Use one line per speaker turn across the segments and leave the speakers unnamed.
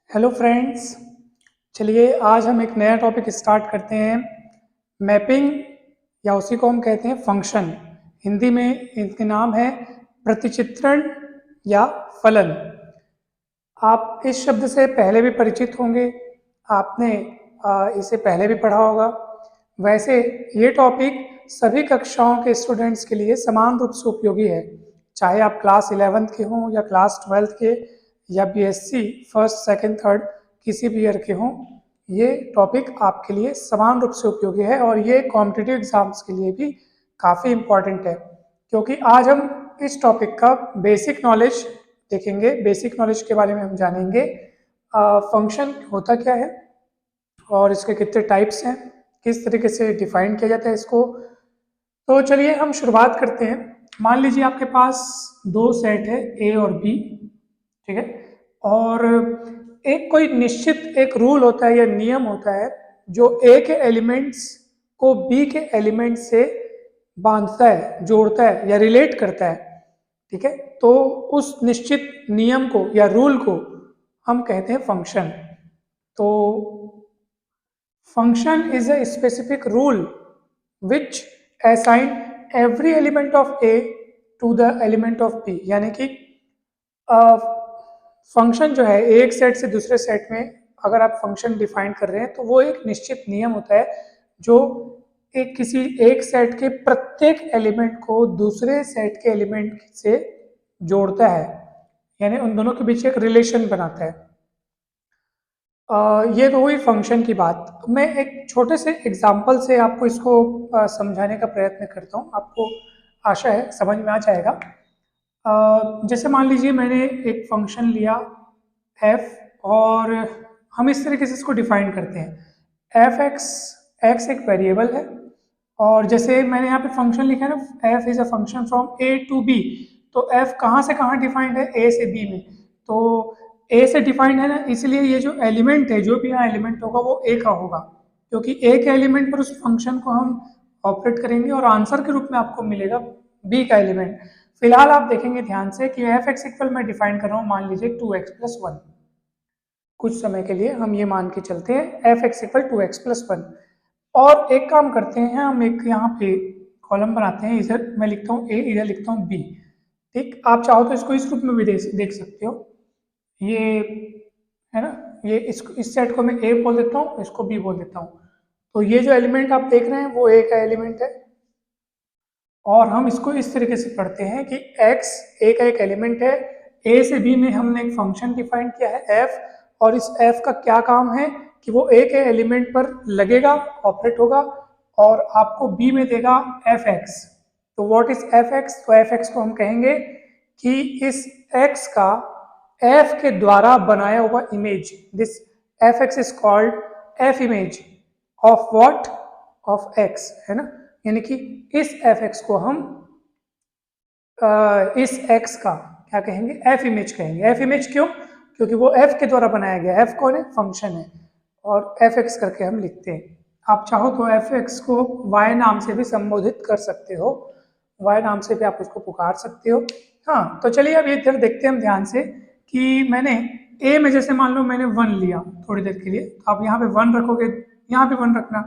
Hello friends. चलिए आज हम एक नया टॉपिक स्टार्ट करते हैं। मैपिंग या उसी को हम कहते हैं फंक्शन। हिंदी में इनके नाम है प्रतिचित्रण या फलन। आप इस शब्द से पहले भी परिचित होंगे, आपने इसे पहले भी पढ़ा होगा। वैसे ये टॉपिक सभी कक्षाओं के स्टूडेंट्स के लिए समान रूप से उपयोगी है, चाहे आप क्लास 11th के हों या क्लास 12th के या बीएससी फर्स्ट सेकंड थर्ड किसी भी ईयर के हों। ये टॉपिक आपके लिए समान रूप से उपयोगी है और ये कॉम्पिटिटिव एग्जाम्स के लिए भी काफ़ी इम्पॉर्टेंट है, क्योंकि आज हम इस टॉपिक का बेसिक नॉलेज देखेंगे। बेसिक नॉलेज के बारे में हम जानेंगे फंक्शन होता क्या है और इसके कितने टाइप्स हैं, किस तरीके से डिफाइन किया जाता है इसको। तो चलिए हम शुरुआत करते हैं। मान लीजिए आपके पास दो सेट है ए और बी, ठीक है, और एक कोई निश्चित एक रूल होता है या नियम होता है जो ए के एलिमेंट्स को बी के एलिमेंट से बांधता है, जोड़ता है या रिलेट करता है, ठीक है। तो उस निश्चित नियम को या रूल को हम कहते हैं फंक्शन। तो function is a specific rule which assign every element of A to the element of B। यानी कि फंक्शन जो है एक सेट से दूसरे सेट में अगर आप फंक्शन डिफाइन कर रहे हैं तो वो एक निश्चित नियम होता है जो किसी एक सेट के प्रत्येक एलिमेंट को दूसरे सेट के एलिमेंट से जोड़ता है, यानी उन दोनों के बीच एक रिलेशन बनाता है। ये तो हुई फंक्शन की बात। मैं एक छोटे से एग्जाम्पल से आपको इसको समझाने का प्रयत्न करता हूँ, आपको आशा है समझ में आ जाएगा। जैसे मान लीजिए मैंने एक फंक्शन लिया f और हम इस तरीके से इसको डिफाइन करते हैं। एफ एक्स एक वेरिएबल है और जैसे मैंने यहाँ पे फंक्शन लिखा है ना, f is a function from a to b। तो f कहाँ से कहाँ डिफाइंड है, a से b में। तो a से डिफाइंड है ना, इसलिए ये जो एलिमेंट है, जो भी यहाँ एलिमेंट होगा वो a का होगा, क्योंकि a के एलिमेंट पर उस फंक्शन को हम ऑपरेट करेंगे और आंसर के रूप में आपको मिलेगा b का एलिमेंट। फिलहाल आप देखेंगे ध्यान से कि एफ एक्स इक्वल मैं डिफाइन कर रहा हूँ, मान लीजिए 2x+1। कुछ समय के लिए हम ये मान के चलते हैं एफ एक्स इक्वल 2x+1। और एक काम करते हैं, हम एक यहाँ पे कॉलम बनाते हैं, इधर मैं लिखता हूँ a, इधर लिखता हूँ b। ठीक, आप चाहो तो इसको इस रूप में भी देख सकते हो। ये है ना, ये इस सेट को मैं a बोल देता हूँ, इसको b बोल देता हूँ। तो ये जो एलिमेंट आप देख रहे हैं वो a का एलिमेंट है और हम इसको इस तरीके से पढ़ते हैं कि x a का एक एलिमेंट है। a से b में हमने एक फंक्शन डिफाइन किया है f, और इस f का क्या काम है कि वो a के एलिमेंट पर लगेगा, ऑपरेट होगा और आपको b में देगा fx। तो व्हाट इज fx? तो fx को हम कहेंगे कि इस x का f के द्वारा बनाया हुआ image. This fx is called f image of what, of x, है ना। यानी कि इस fx को हम इस x का क्या कहेंगे, f इमेज कहेंगे। f इमेज क्यों? क्योंकि वो f के द्वारा बनाया गया। f कौन है? फंक्शन है, और fx करके हम लिखते हैं। आप चाहो तो fx को y नाम से भी संबोधित कर सकते हो, y नाम से भी आप उसको पुकार सकते हो। हाँ, तो चलिए अब इधर देखते हैं हम ध्यान से कि मैंने a में जैसे मान लो मैंने 1 लिया थोड़ी देर के लिए, तो आप यहाँ पे 1 रखोगे, यहाँ पे 1 रखना।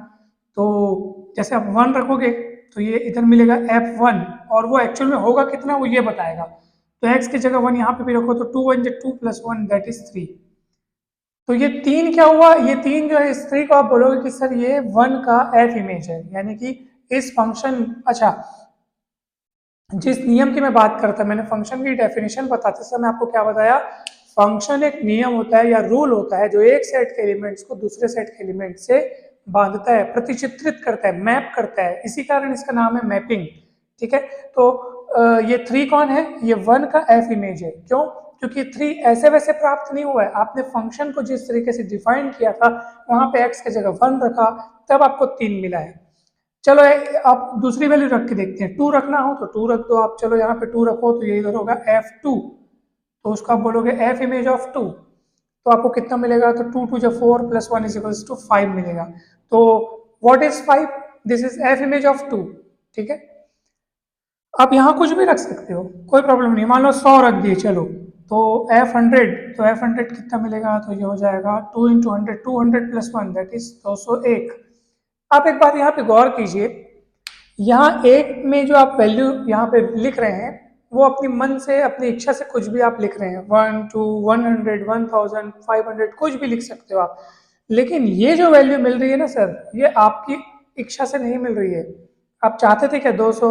तो जैसे आप 1 रखोगे तो ये इधर मिलेगा f1, और वो एक्चुअल में होगा कितना वो ये बताएगा। तो x की जगह 1 यहाँ पे भी रखो तो 2 1 2 + 1 दैट इज 3। तो ये 3 क्या हुआ, ये 3 जो है इस 3 को आप बोलोगे कि सर ये 1 का f इमेज है, यानी कि इस फंक्शन। अच्छा, जिस नियम की मैं बात करता, मैंने फंक्शन की डेफिनेशन बताते समय आपको क्या बताया, फंक्शन एक नियम होता है या रूल होता है जो एक सेट के एलिमेंट्स को दूसरे सेट के एलिमेंट से बांधता है, प्रतिचित्रित करता है, मैप करता है। इसी कारण इसका नाम है मैपिंग, ठीक है। तो ये 3 कौन है? ये 1 का f इमेज है। क्यों? क्योंकि 3 ऐसे वैसे प्राप्त नहीं हुआ है, आपने फंक्शन को जिस तरीके से डिफाइन किया था वहां पे x की जगह 1 रखा, तब आपको 3 मिला है। चलो आप दूसरी वैल्यू रख के देखते हैं। 2 रखना हो तो 2 रख दो आप। चलो यहाँ पे 2 रखो तो ये इधर होगा f2, तो उसका आप बोलोगे f इमेज ऑफ 2, तो आपको कितना मिलेगा? तो 2 2 4 + 1 = 5 मिलेगा। तो what is 5? This is f image of 2, ठीक है। आप यहाँ कुछ भी रख सकते हो, कोई प्रॉब्लम नहीं। मान लो 100 रख दिए, चलो तो F100, तो F100 कितना मिलेगा, तो ये हो जाएगा 2 इंटू 100, 200 प्लस 1 दैट इज 201। आप एक बात यहाँ पे गौर कीजिए, यहाँ एक में जो आप वैल्यू यहाँ पे लिख रहे हैं वो अपनी मन से, अपनी इच्छा से कुछ भी आप लिख रहे हैं, 1 2 100 1000 500 कुछ भी लिख सकते हो आप। लेकिन ये जो वैल्यू मिल रही है ना सर, ये आपकी इच्छा से नहीं मिल रही है। आप चाहते थे क्या 200,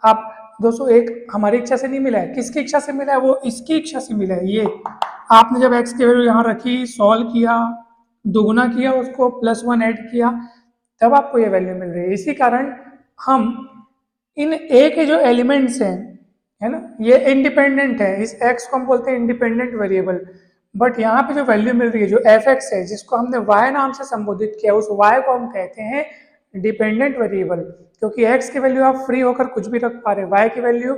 आप 201 हमारी इच्छा से नहीं मिला है, किसकी इच्छा से मिला है, वो इसकी इच्छा से मिला है। ये आपने जब x की वैल्यू यहाँ रखी, सॉल्व किया, दोगुना किया, उसको +1 ऐड किया, तब आपको ये वैल्यू मिल रही है। इसी कारण हम इन a के जो एलिमेंट्स हैं, है ना, ये इंडिपेंडेंट है, इस x को हम बोलते हैं इंडिपेंडेंट वेरिएबल। बट यहाँ पे जो वैल्यू मिल रही है, जो fx है, जिसको हमने y नाम से संबोधित किया, उस y को हम कहते हैं डिपेंडेंट वेरिएबल, क्योंकि x की वैल्यू आप फ्री होकर कुछ भी रख पा रहे, y की वैल्यू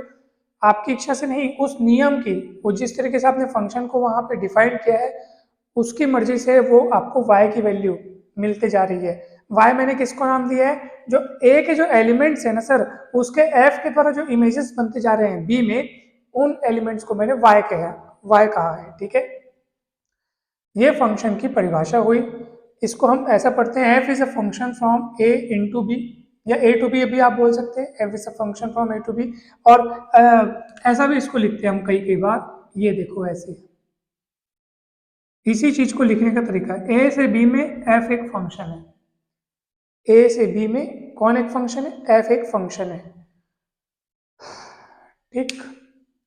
आपकी इच्छा से नहीं, उस नियम की, वो जिस तरीके से आपने फंक्शन को वहां पे डिफाइन किया है, उसकी मर्जी से वो आपको y की वैल्यू मिलते जा रही है। y मैंने किसको नाम दिया है, जो a के जो एलिमेंट्स है ना सर, उसके f के द्वारा जो इमेजेस बनते जा रहे हैं b में, उन एलिमेंट्स को मैंने y कहा है। ठीक है, ये फंक्शन की परिभाषा हुई। इसको हम ऐसा पढ़ते हैं, f is a function from a into B, या a टू बी भी आप बोल सकते हैं, f is a function from a to B. और ऐसा भी इसको लिखते हैं हम कई बार, ये देखो ऐसे, इसी चीज को लिखने का तरीका, a से b में f एक फंक्शन है, a से b में कौन एक फंक्शन है, f एक फंक्शन है। ठीक,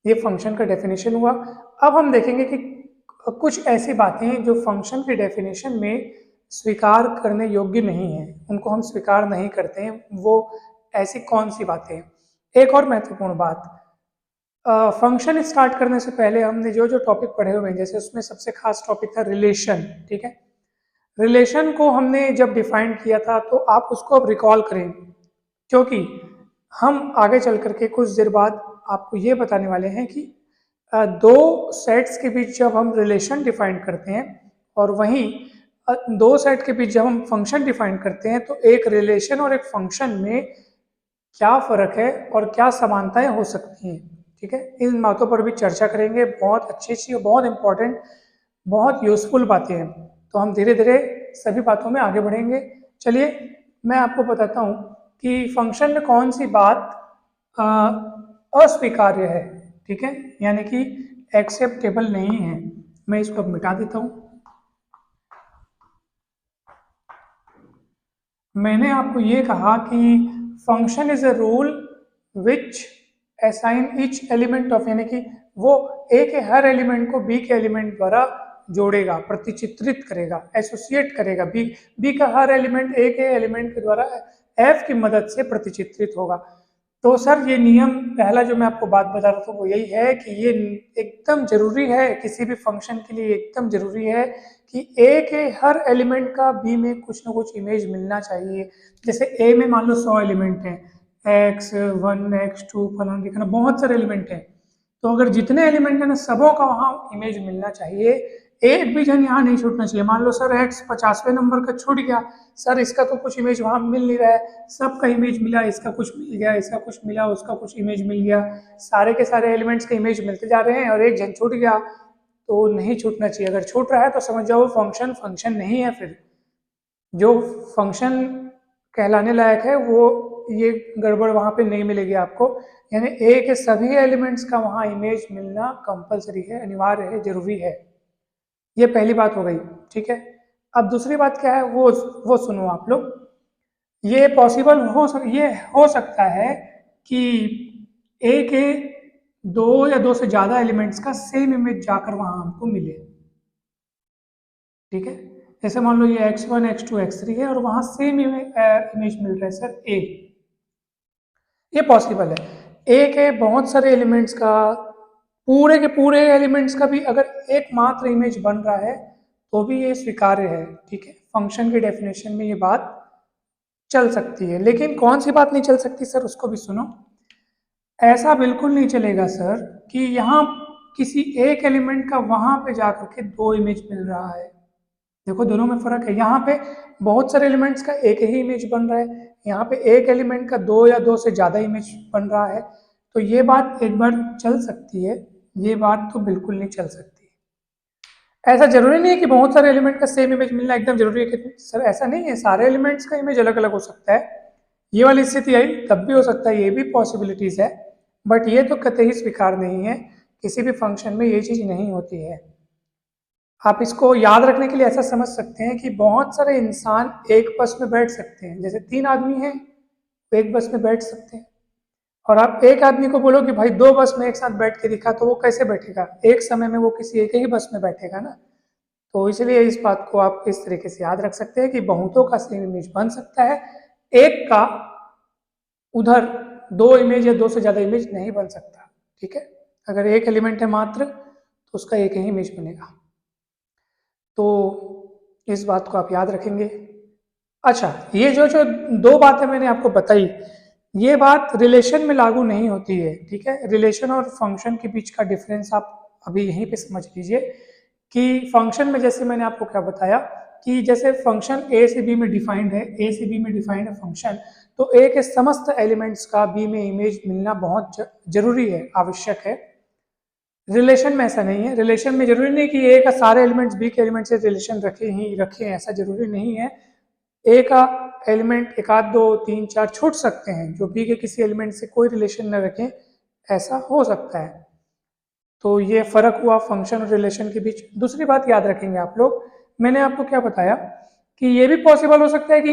ये फंक्शन का डेफिनेशन हुआ। अब हम देखेंगे कि कुछ ऐसी बातें जो फंक्शन की डेफिनेशन में स्वीकार करने योग्य नहीं है, उनको हम स्वीकार नहीं करते हैं, वो ऐसी कौन सी बातें हैं। एक और महत्वपूर्ण बात, फंक्शन स्टार्ट करने से पहले हमने जो जो टॉपिक पढ़े हुए हैं, जैसे उसमें सबसे खास टॉपिक था रिलेशन। ठीक है, रिलेशन को हमने जब डिफाइन किया था, तो आप उसको अब रिकॉल करें, क्योंकि हम आगे चल करके कुछ देर बाद आपको ये बताने वाले हैं कि दो सेट्स के बीच जब हम रिलेशन डिफाइन करते हैं, और वहीं दो सेट के बीच जब हम फंक्शन डिफाइन करते हैं, तो एक रिलेशन और एक फंक्शन में क्या फ़र्क है और क्या समानताएं हो सकती हैं। ठीक है, इन बातों पर भी चर्चा करेंगे, बहुत अच्छी और बहुत इंपॉर्टेंट, बहुत यूजफुल बातें हैं। तो हम धीरे धीरे सभी बातों में आगे बढ़ेंगे। चलिए मैं आपको बताता हूँ कि फंक्शन में कौन सी बात अस्वीकार्य है। ठीक है, यानी कि एक्सेप्टेबल नहीं है। मैं इसको अब मिटा देता हूँ। मैंने आपको ये कहा कि function is a rule which assign each element of, यानी कि वो ए के हर एलिमेंट को बी के एलिमेंट द्वारा जोड़ेगा, प्रतिचित्रित करेगा, एसोसिएट करेगा। बी का हर एलिमेंट ए के एलिमेंट के द्वारा एफ की मदद से प्रतिचित्रित होगा। तो सर ये नियम पहला जो मैं आपको बात बता रहा था वो यही है कि ये एकदम जरूरी है, किसी भी फंक्शन के लिए एकदम जरूरी है कि ए के हर एलिमेंट का बी में कुछ ना कुछ इमेज मिलना चाहिए। जैसे ए में मान लो 100 एलिमेंट हैं, x1 x2 फलाना दिखाना, बहुत सारे एलिमेंट हैं, तो अगर जितने एलिमेंट है ना, सबों का वहाँ इमेज मिलना चाहिए, एक भी जन यहाँ नहीं छूटना चाहिए। मान लो सर x 50वें नंबर का छूट गया, सर इसका तो कुछ इमेज वहाँ मिल नहीं रहा है, सबका इमेज मिला, इसका कुछ मिल गया, इसका कुछ मिला, उसका कुछ इमेज मिल गया, सारे के सारे एलिमेंट्स का इमेज मिलते जा रहे हैं, और एक जन छूट गया, तो नहीं छूटना चाहिए। अगर छूट रहा है तो समझ जाओ फंक्शन नहीं है, फिर जो फंक्शन कहलाने लायक है वो ये गड़बड़ वहाँ पे नहीं मिलेगी आपको। यानी ए के सभी एलिमेंट्स का वहाँ इमेज मिलना कंपलसरी है, अनिवार्य है, जरूरी है। ये पहली बात हो गई। ठीक है, अब दूसरी बात क्या है वो सुनो आप लोग। ये पॉसिबल ये हो सकता है कि ए के दो या दो से ज्यादा एलिमेंट्स का सेम इमेज जाकर वहां हमको मिले। ठीक है, जैसे मान लो ये x1 x2 x3 है और वहां सेम इमेज मिल रहा है सर ए, ये पॉसिबल है। ए के बहुत सारे एलिमेंट्स का, पूरे के पूरे एलिमेंट्स का भी अगर एकमात्र इमेज बन रहा है तो भी ये स्वीकार्य है। ठीक है, फंक्शन की डेफिनेशन में ये बात चल सकती है। लेकिन कौन सी बात नहीं चल सकती सर, उसको भी सुनो। ऐसा बिल्कुल नहीं चलेगा सर कि यहाँ किसी एक एलिमेंट का वहां पे जाकर के दो इमेज मिल रहा है। देखो दोनों में फर्क है, यहाँ पे बहुत सारे एलिमेंट्स का एक ही इमेज बन रहा है, यहाँ पे एक एलिमेंट का दो या दो से ज्यादा इमेज बन रहा है। तो ये बात एक बार चल सकती है, ये बात तो बिल्कुल नहीं चल सकती। ऐसा जरूरी नहीं है कि बहुत सारे एलिमेंट का सेम इमेज मिलना एकदम जरूरी है कि सर ऐसा नहीं है, सारे एलिमेंट्स का इमेज अलग अलग हो सकता है। ये वाली स्थिति आई तब भी हो सकता है, ये भी पॉसिबिलिटीज है, बट ये तो कतई स्वीकार नहीं है, किसी भी फंक्शन में ये चीज नहीं होती है। आप इसको याद रखने के लिए ऐसा समझ सकते हैं कि बहुत सारे इंसान एक बस में बैठ सकते हैं, जैसे 3 आदमी हैं तो एक बस में बैठ सकते हैं, और आप एक आदमी को बोलो कि भाई 2 बस में एक साथ बैठ के दिखा, तो वो कैसे बैठेगा, एक समय में वो किसी एक ही बस में बैठेगा ना। तो इसलिए इस बात को आप इस तरीके से याद रख सकते हैं कि बहुतों का सेम इमेज बन सकता है, एक का उधर 2 इमेज या 2 से ज़्यादा इमेज नहीं बन सकता। ठीक है, अगर एक एलिमेंट है मात्र तो उसका एक ही इमेज बनेगा। तो इस बात को आप याद रखेंगे। अच्छा, ये जो जो 2 बातें मैंने आपको बताई, ये बात रिलेशन में लागू नहीं होती है। ठीक है, रिलेशन और फंक्शन के बीच का डिफरेंस आप अभी यहीं पे समझ लीजिए कि फंक्शन में जैसे मैंने आपको क्या बताया कि जैसे फंक्शन ए से बी में डिफाइंड है, ए से बी में डिफाइंड है फंक्शन, तो ए के समस्त एलिमेंट्स का बी में इमेज मिलना बहुत जरूरी है, आवश्यक है। रिलेशन में ऐसा नहीं है, रिलेशन में जरूरी नहीं कि ए का सारे एलिमेंट्स बी के एलिमेंट से रिलेशन रखे ही रखें, ऐसा जरूरी नहीं है। ए का एलिमेंट 1 2 3 4 छूट सकते हैं जो बी के किसी एलिमेंट से कोई रिलेशन न रखें, ऐसा हो सकता है। तो ये फर्क हुआ फंक्शन और रिलेशन के बीच। दूसरी बात याद रखेंगे आप लोग, मैंने आपको क्या बताया कि ये भी पॉसिबल हो सकता है कि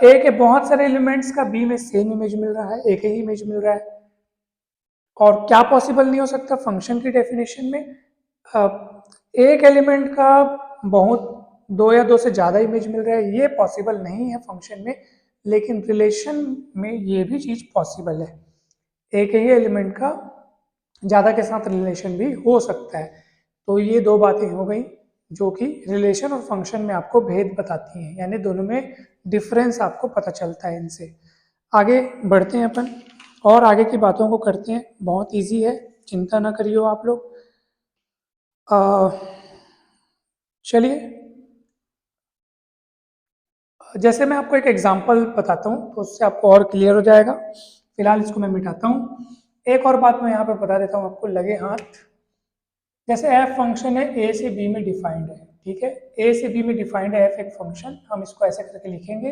ए के बहुत सारे एलिमेंट्स का बी में सेम इमेज मिल रहा है, एक ही इमेज मिल रहा है। और क्या पॉसिबल नहीं हो सकता फंक्शन की डेफिनेशन में, एक एलिमेंट का बहुत 2 या 2 से ज़्यादा इमेज मिल रहा है, ये पॉसिबल नहीं है फंक्शन में, लेकिन रिलेशन में ये भी चीज़ पॉसिबल है, एक ही एलिमेंट का ज़्यादा के साथ रिलेशन भी हो सकता है। तो ये 2 बातें हो गई जो कि रिलेशन और फंक्शन में आपको भेद बताती हैं, यानी दोनों में डिफरेंस आपको पता चलता है इनसे। आगे बढ़ते हैं अपन और आगे की बातों को करते हैं, बहुत इजी है, चिंता ना करिए आप लोग। चलिए, जैसे मैं आपको एक एग्जांपल बताता हूँ तो उससे आपको और क्लियर हो जाएगा। फिलहाल इसको मैं मिटाता हूँ। एक और बात मैं यहाँ पे बता देता हूँ आपको, लगे हाथ। जैसे एफ फंक्शन है, ए से बी में डिफाइंड है। ठीक है, ए से बी में डिफाइंड है एफ एक फंक्शन, हम इसको ऐसे करके लिखेंगे।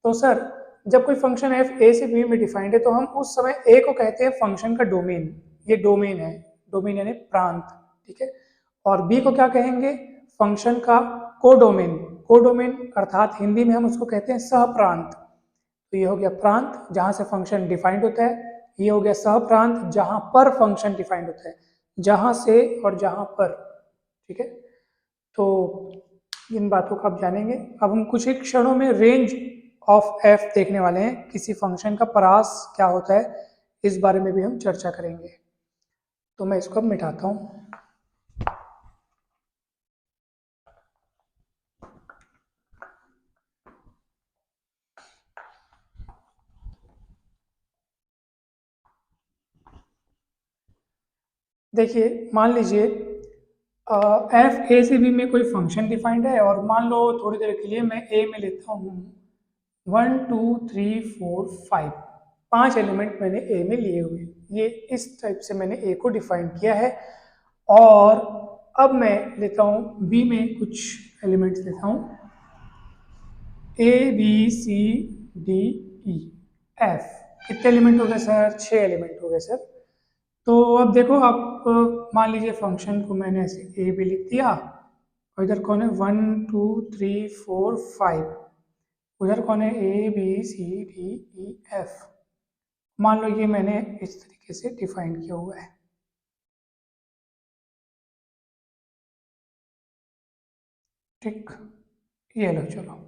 तो सर जब कोई फंक्शन एफ ए से बी में डिफाइंड है तो हम उस समय ए को कहते हैं फंक्शन का डोमेन, ये डोमेन है, डोमेन यानी प्रांत। ठीक है, और बी को क्या कहेंगे, फंक्शन का कोडोमेन, कोडोमेन अर्थात हिंदी में हम उसको कहते हैं सह प्रांत। तो ये हो गया प्रांत जहां से फंक्शन डिफाइंड होता है, ये हो गया सह प्रांत जहां पर फंक्शन डिफाइंड होता है, जहां से और जहां पर। ठीक है, तो इन बातों को आप जानेंगे। अब हम कुछ ही क्षणों में रेंज ऑफ एफ देखने वाले हैं, किसी फंक्शन का परास क्या होता है इस बारे में भी हम चर्चा करेंगे। तो मैं इसको अब मिटाता हूं। देखिए, मान लीजिए एफ ए से बी में कोई फंक्शन डिफाइंड है, और मान लो थोड़ी देर के लिए मैं ए में लेता हूँ 1 2 3 4 5, 5 एलिमेंट मैंने ए में लिए हुए, ये इस टाइप से मैंने ए को डिफाइन किया है। और अब मैं लेता हूँ बी में कुछ एलिमेंट्स लेता हूँ, A B C D E F. कितने एलिमेंट हो गए सर, 6 एलिमेंट हो गए सर। तो अब देखो, आप मान लीजिए फंक्शन को मैंने ऐसे ए भी लिख दिया, और इधर कौन है 1 2 3 4 5, उधर कौन है A B C D E F. मान लो ये मैंने इस तरीके से डिफाइन किया हुआ है। ठीक, ये लो चलो।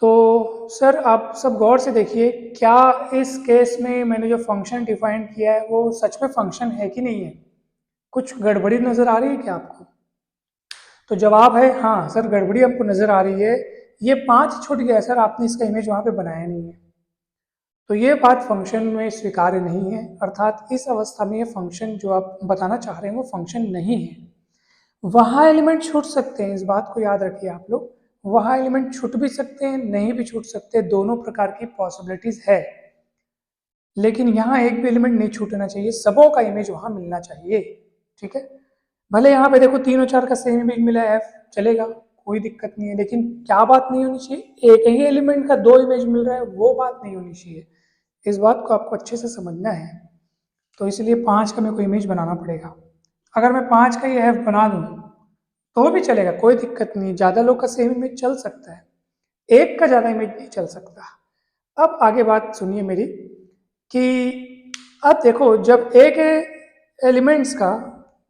तो सर आप सब गौर से देखिए, क्या इस केस में मैंने जो फंक्शन डिफाइन किया है वो सच में फंक्शन है कि नहीं है, कुछ गड़बड़ी नजर आ रही है क्या आपको? तो जवाब है हाँ सर, गड़बड़ी आपको नजर आ रही है, ये 5 छूट गया सर, आपने इसका इमेज वहां पे बनाया नहीं है। तो ये बात फंक्शन में स्वीकार्य नहीं है, अर्थात इस अवस्था में ये फंक्शन जो आप बताना चाह रहे हैं वो फंक्शन नहीं है। वहाँ एलिमेंट छूट सकते हैं, इस बात को याद रखिए आप लोग, वहाँ एलिमेंट छूट भी सकते हैं, नहीं भी छूट सकते, दोनों प्रकार की पॉसिबिलिटीज है। लेकिन यहाँ एक भी एलिमेंट नहीं छूटना चाहिए, सबों का इमेज वहाँ मिलना चाहिए। ठीक है, भले यहाँ पे देखो 3 और 4 का सेम इमेज मिला है एफ, चलेगा, कोई दिक्कत नहीं है, लेकिन क्या बात नहीं होनी चाहिए, एक ही एलिमेंट का 2 इमेज मिल रहा है, वो बात नहीं होनी चाहिए। इस बात को आपको अच्छे से समझना है। तो इसलिए 5 का मेरे को इमेज बनाना पड़ेगा। अगर मैं 5 का ये एफ बना दूँ तो भी चलेगा, कोई दिक्कत नहीं, ज़्यादा लोग का सेम इमेज चल सकता है, एक का ज़्यादा इमेज नहीं चल सकता। अब आगे बात सुनिए मेरी कि अब देखो, जब एक एलिमेंट्स का,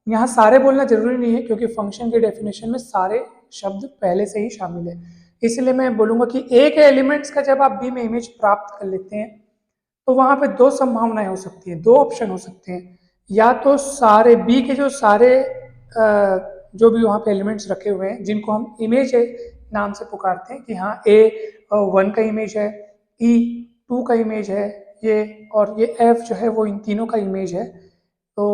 यहाँ सारे बोलना जरूरी नहीं है क्योंकि फंक्शन के डेफिनेशन में सारे शब्द पहले से ही शामिल है, इसलिए मैं बोलूँगा कि एक एलिमेंट्स का जब आप बी में इमेज प्राप्त कर लेते हैं तो वहाँ पे 2 संभावनाएं हो सकती हैं, 2 ऑप्शन हो सकते हैं। या तो सारे बी के जो सारे जो भी वहाँ पे एलिमेंट्स रखे हुए हैं जिनको हम इमेज नाम से पुकारते हैं कि हाँ ए 1 का इमेज है, ई 2 का इमेज है ये, और ये एफ जो है वो इन तीनों का इमेज है। तो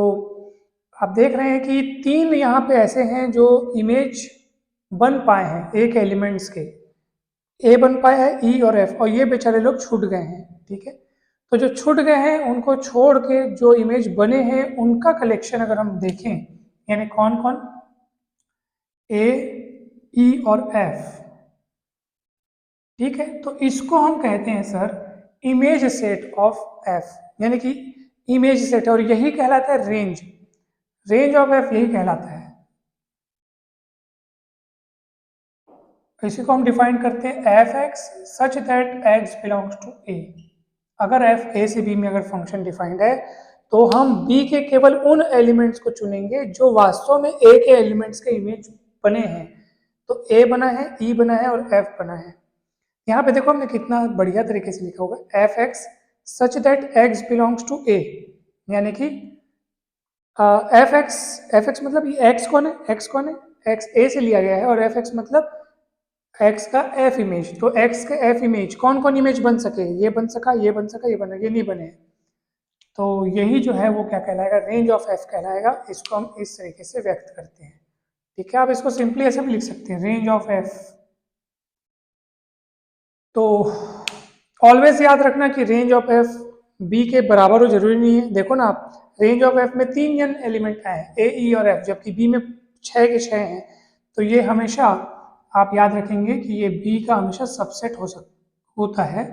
आप देख रहे हैं कि 3 यहाँ पे ऐसे हैं जो इमेज बन पाए हैं एक एलिमेंट्स के, ए बन पाया है, ई और एफ, और ये बेचारे लोग छूट गए हैं। ठीक है, तो जो छूट गए हैं उनको छोड़ के जो इमेज बने हैं उनका कलेक्शन अगर हम देखें, यानी कौन कौन, ए, ई और एफ। ठीक है, तो इसको हम कहते हैं sir image set of F, यानी कि इमेज सेट, और यही कहलाता है रेंज, रेंज ऑफ एफ यही कहलाता है। इसी को हम डिफाइन करते हैं f x such that x belongs to A. अगर एफ ए से बी में अगर फंक्शन डिफाइंड है तो हम बी के केवल उन एलिमेंट्स को चुनेंगे जो वास्तव में ए के एलिमेंट्स के इमेज बने हैं। तो ए बना है, ई बना है और एफ बना है। यहाँ पे देखो हमने कितना बढ़िया तरीके से लिखा होगा, f x such that x belongs to A, यानी कि एफ एक्स मतलब ये एक्स कौन है, एक्स कौन है, एक्स ए से लिया गया है, और एफ एक्स मतलब एक्स का एफ इमेज। तो एक्स के एफ इमेज कौन कौन इमेज बन सके, ये बन सका, ये बन सका, ये बना, ये नहीं बने। तो यही जो है वो क्या कहलाएगा, रेंज ऑफ एफ कहलाएगा। इसको हम इस तरीके से व्यक्त करते हैं। ठीक है, आप इसको सिंपली ऐसे भी लिख सकते हैं, रेंज ऑफ एफ। तो ऑलवेज याद रखना कि रेंज ऑफ एफ बी के बराबर हो जरूरी नहीं है। देखो ना आप, रेंज ऑफ एफ में 3 जन एलिमेंट आए, ए, ई और एफ, जबकि बी में 6 के 6 हैं। तो ये हमेशा आप याद रखेंगे कि ये बी का हमेशा सबसेट होता है,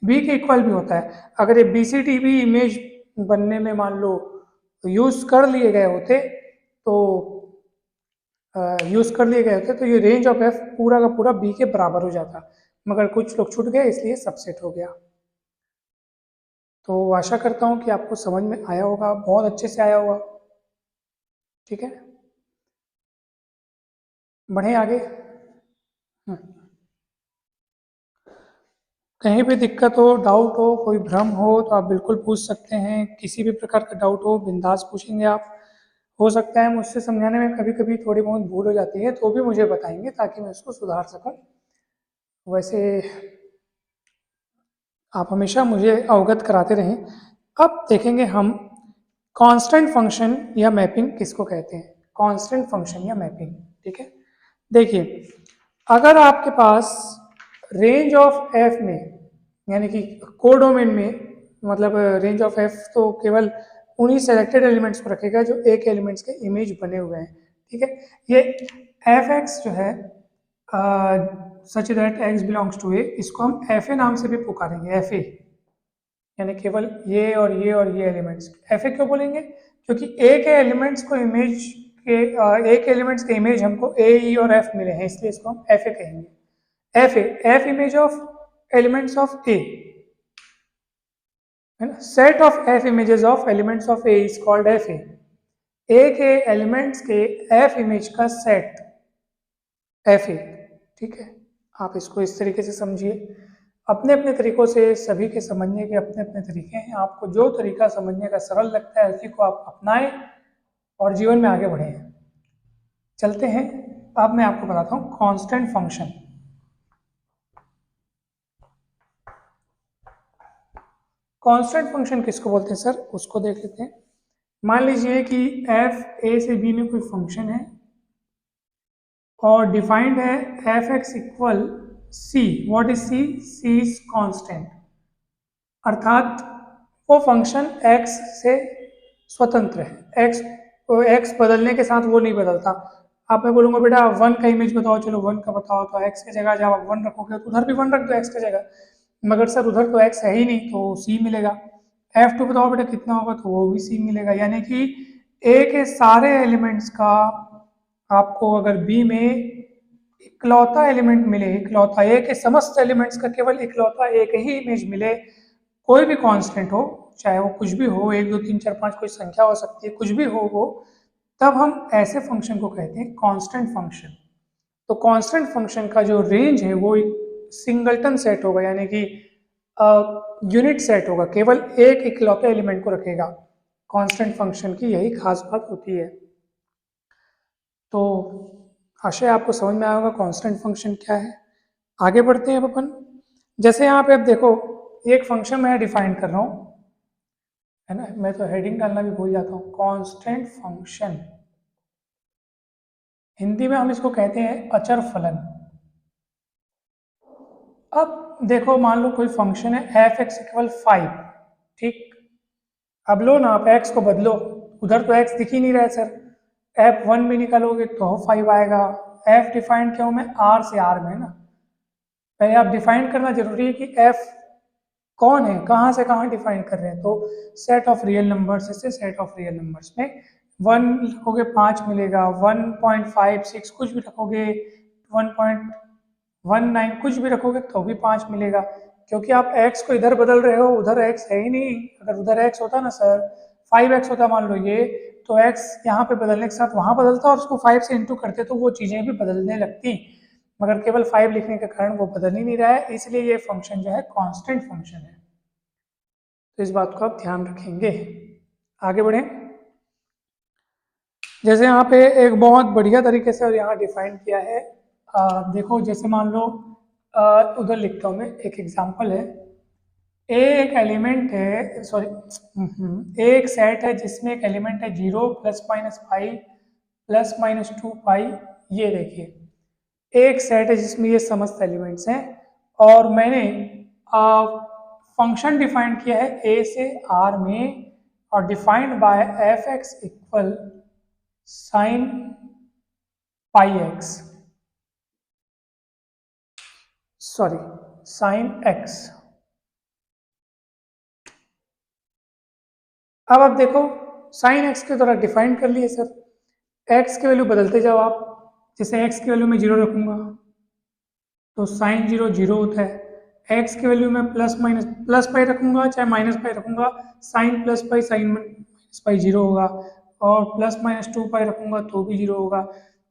बी के इक्वल भी होता है। अगर ये B C T B image बनने में मान लो यूज कर लिए गए होते तो ये रेंज ऑफ एफ पूरा का पूरा बी के बराबर हो जाता, मगर कुछ लोग छूट गए इसलिए सबसेट हो गया। तो आशा करता हूँ कि आपको समझ में आया होगा, बहुत अच्छे से आया होगा। ठीक है, बढ़े आगे। कहीं भी दिक्कत हो, डाउट हो, कोई भ्रम हो तो आप बिल्कुल पूछ सकते हैं। किसी भी प्रकार का डाउट हो बिंदास पूछेंगे आप। हो सकता है मुझसे समझाने में कभी कभी थोड़ी बहुत भूल हो जाती है, तो भी मुझे बताएंगे ताकि मैं इसको सुधार सकूं। वैसे आप हमेशा मुझे अवगत कराते रहें। अब देखेंगे हम कांस्टेंट फंक्शन या मैपिंग किसको कहते हैं, कांस्टेंट फंक्शन या मैपिंग। ठीक है, देखिए अगर आपके पास रेंज ऑफ एफ में, यानी कि कोडोमेन में, मतलब रेंज ऑफ एफ तो केवल उन्हीं सेलेक्टेड एलिमेंट्स को रखेगा जो एक एलिमेंट्स के इमेज बने हुए हैं। ठीक है, ये एफ एक्स जो है such that x belongs to A, इसको हम एफ ए नाम से भी पुकारेंगे, एफ ए, यानी केवल ये और ये और ये एलिमेंट्स। एफ ए क्यों बोलेंगे, क्योंकि ए के एलिमेंट्स को इमेज के एक एलिमेंट्स के इमेज हमको ए, ई और एफ मिले हैं, इसलिए इसको हम एफ ए कहेंगे। F A, f image of elements of A, है ना, set of f images of elements of A is called f A. A के एलिमेंट्स के एफ इमेज का सेट एफ ए। ठीक है, आप इसको इस तरीके से समझिए। अपने अपने तरीकों से, सभी के समझने के अपने अपने तरीके हैं। आपको जो तरीका समझने का सरल लगता है उसी को आप अपनाएं और जीवन में आगे बढ़ें। चलते हैं, अब मैं आपको बताता हूँ कांस्टेंट फंक्शन। कांस्टेंट फंक्शन किसको बोलते हैं सर, उसको देख लेते हैं। मान लीजिए कि एफ ए से बी में कोई फंक्शन है और डिफाइंड है F X equal C. What is C, C is constant, अर्थात वो फंक्शन x से स्वतंत्र है। x बदलने के साथ वो नहीं बदलता। आप मैं बोलूँगा बेटा 1 का इमेज बताओ, चलो 1 का बताओ, तो x की जगह जब आप 1 रखोगे तो उधर भी 1 रख दो x की जगह, मगर सर उधर तो x है ही नहीं तो c मिलेगा। f2 बताओ बेटा कितना होगा, तो वो भी c मिलेगा। यानी कि a के सारे एलिमेंट्स का आपको अगर b में इकलौता एलिमेंट मिले, इकलौता ए के समस्त एलिमेंट्स का केवल इकलौता एक ही इमेज मिले, कोई भी कांस्टेंट हो, चाहे वो कुछ भी हो, 1 2 3 4 5 कोई संख्या हो सकती है, कुछ भी हो वो, तब हम ऐसे फंक्शन को कहते हैं कांस्टेंट फंक्शन। तो कांस्टेंट फंक्शन का जो रेंज है वो सिंगलटन सेट होगा, यानी कि यूनिट सेट होगा, केवल एक इकलौते एलिमेंट को रखेगा। कांस्टेंट फंक्शन की यही खास बात होती है। तो आशा है आपको समझ में आया होगा कांस्टेंट फंक्शन क्या है। आगे बढ़ते हैं अब अपन। जैसे यहाँ पे अब देखो एक फंक्शन मैं डिफाइन कर रहा हूँ, है ना, मैं तो हेडिंग डालना भी भूल जाता हूँ। कांस्टेंट फंक्शन, हिंदी में हम इसको कहते हैं अचर फलन। अब देखो मान लो कोई फंक्शन है एफ एक्स इक्वल 5, ठीक। अब लो ना आप एक्स को बदलो, उधर तो एक्स दिख ही नहीं रहा है सर, एफ 1 भी निकालोगे तो 5 आएगा। एफ डिफाइन क्यों में आर से आर में ना, पहले आप डिफाइन करना जरूरी है कि एफ कौन है, कहाँ से कहाँ डिफाइन कर रहे हैं। तो सेट ऑफ रियल नंबर्स से सेट ऑफ रियल नंबर्स में 1 रखोगे 5 मिलेगा, 1.56 कुछ भी रखोगे, 1.19 कुछ भी रखोगे तो भी 5 मिलेगा, क्योंकि आप x को इधर बदल रहे हो, उधर x है ही नहीं। अगर उधर x होता ना सर, 5x होता मान लो ये, तो x यहाँ पे बदलने के साथ वहाँ बदलता और उसको 5 से इंटू करते तो वो चीज़ें भी बदलने लगती, मगर केवल 5 लिखने के कारण वो बदल ही नहीं रहा है, इसलिए ये फंक्शन जो है कांस्टेंट फंक्शन है। तो इस बात को आप ध्यान रखेंगे। आगे बढ़ें। जैसे यहाँ पे एक बहुत बढ़िया तरीके से और यहाँ डिफाइन किया है, देखो जैसे मान लो उधर लिखता हूँ मैं, एक एग्जांपल है। ए एक एलिमेंट है, सॉरी, एक सेट है जिसमें एक एलिमेंट है 0 plus minus pi plus minus 2 पाई। ये देखिए एक सेट है जिसमें ये समस्त एलिमेंट्स हैं, और मैंने फंक्शन डिफाइन किया है ए से आर में, और defined by F X equal sine pi x, sorry sine x. अब आप देखो साइन एक्स के द्वारा डिफाइन कर लिए सर, एक्स की वैल्यू बदलते जाओ आप, जैसे एक्स की वैल्यू में 0 रखूंगा तो साइन 0 0 होता है, एक्स की वैल्यू में प्लस माइनस प्लस पाई रखूंगा चाहे माइनस पाई रखूंगा, sine plus pi sine minus pi 0 होगा, और प्लस माइनस 2 पाई रखूंगा तो भी 0 होगा,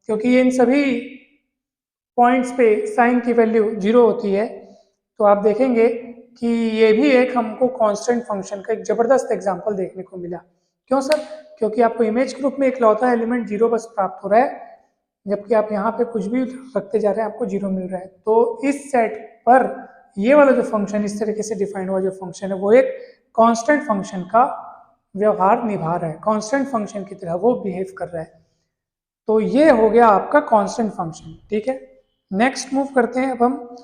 क्योंकि इन सभी पॉइंट्स पे साइन की वैल्यू 0 होती है। तो आप देखेंगे कि ये भी एक हमको कांस्टेंट फंक्शन का एक जबरदस्त एग्जांपल देखने को मिला। क्यों सर? क्योंकि आपको इमेज के रूप में इकलौता एलिमेंट 0 बस प्राप्त हो रहा है, जबकि आप यहाँ पे कुछ भी रखते जा रहे हैं आपको 0 मिल रहा है। तो इस सेट पर ये वाला जो फंक्शन इस तरीके से डिफाइन हुआ जो फंक्शन है वो एक कांस्टेंट फंक्शन का व्यवहार निभा रहा है, कांस्टेंट फंक्शन की तरह वो बिहेव कर रहा है। तो ये हो गया आपका कांस्टेंट फंक्शन, ठीक है। नेक्स्ट मूव करते हैं अब हम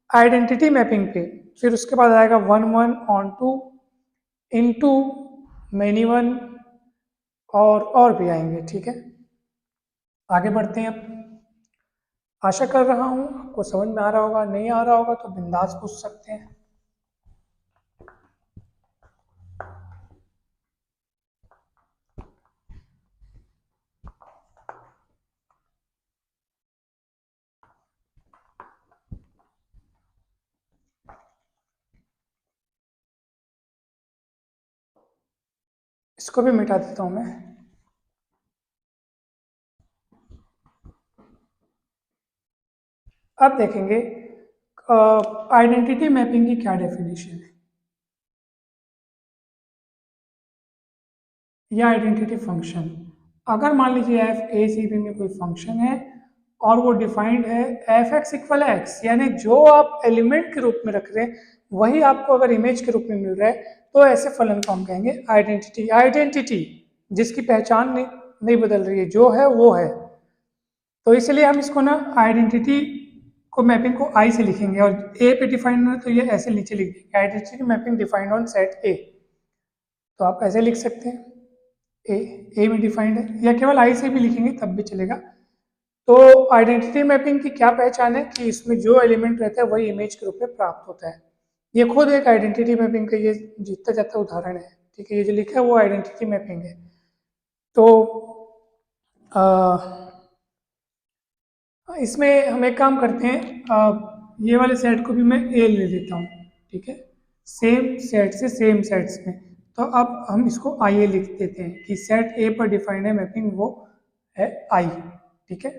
आइडेंटिटी मैपिंग पे, फिर उसके बाद आएगा 1 1 onto, into, many one, और भी आएंगे, ठीक है। आगे बढ़ते हैं अब। आशा कर रहा हूँ आपको समझ में आ रहा होगा, नहीं आ रहा होगा तो बिंदास पूछ सकते हैं। इसको भी मिटा देता हूँ मैं। अब देखेंगे आइडेंटिटी मैपिंग की क्या डेफिनेशन है। या आइडेंटिटी फंक्शन, अगर मान लीजिए एफ ए सी बी में कोई फंक्शन है और वो डिफाइंड है एफ एक्स इक्वल एक्स, यानी जो आप एलिमेंट के रूप में रख रहे हैं वही आपको अगर इमेज के रूप में मिल रहा है, तो ऐसे फलन को हम कहेंगे आइडेंटिटी। आइडेंटिटी जिसकी पहचान नहीं बदल रही है, जो है वो है। तो इसलिए हम इसको ना आइडेंटिटी को मैपिंग को आई से लिखेंगे, और ए पे डिफाइंड है तो ये ऐसे नीचे लिख देंगे, identity mapping defined on set ए। तो आप ऐसे लिख सकते हैं, ए में डिफाइंड है, या केवल आई से भी लिखेंगे तब भी चलेगा। तो आइडेंटिटी मैपिंग की क्या पहचान है कि इसमें जो एलिमेंट रहता है वही इमेज के रूप में प्राप्त होता है। ये खुद एक आइडेंटिटी मैपिंग का ये जीतता जाता उदाहरण है, ठीक है। ये जो लिखा है वो आइडेंटिटी मैपिंग है। तो इसमें हम एक काम करते हैं, ये वाले सेट को भी मैं ए ले लेता हूँ, ठीक है, सेम सेट से सेम सेट्स में। तो अब हम इसको आई ए लिख देते हैं कि सेट ए पर डिफाइंड है मैपिंग वो है आई, ठीक है।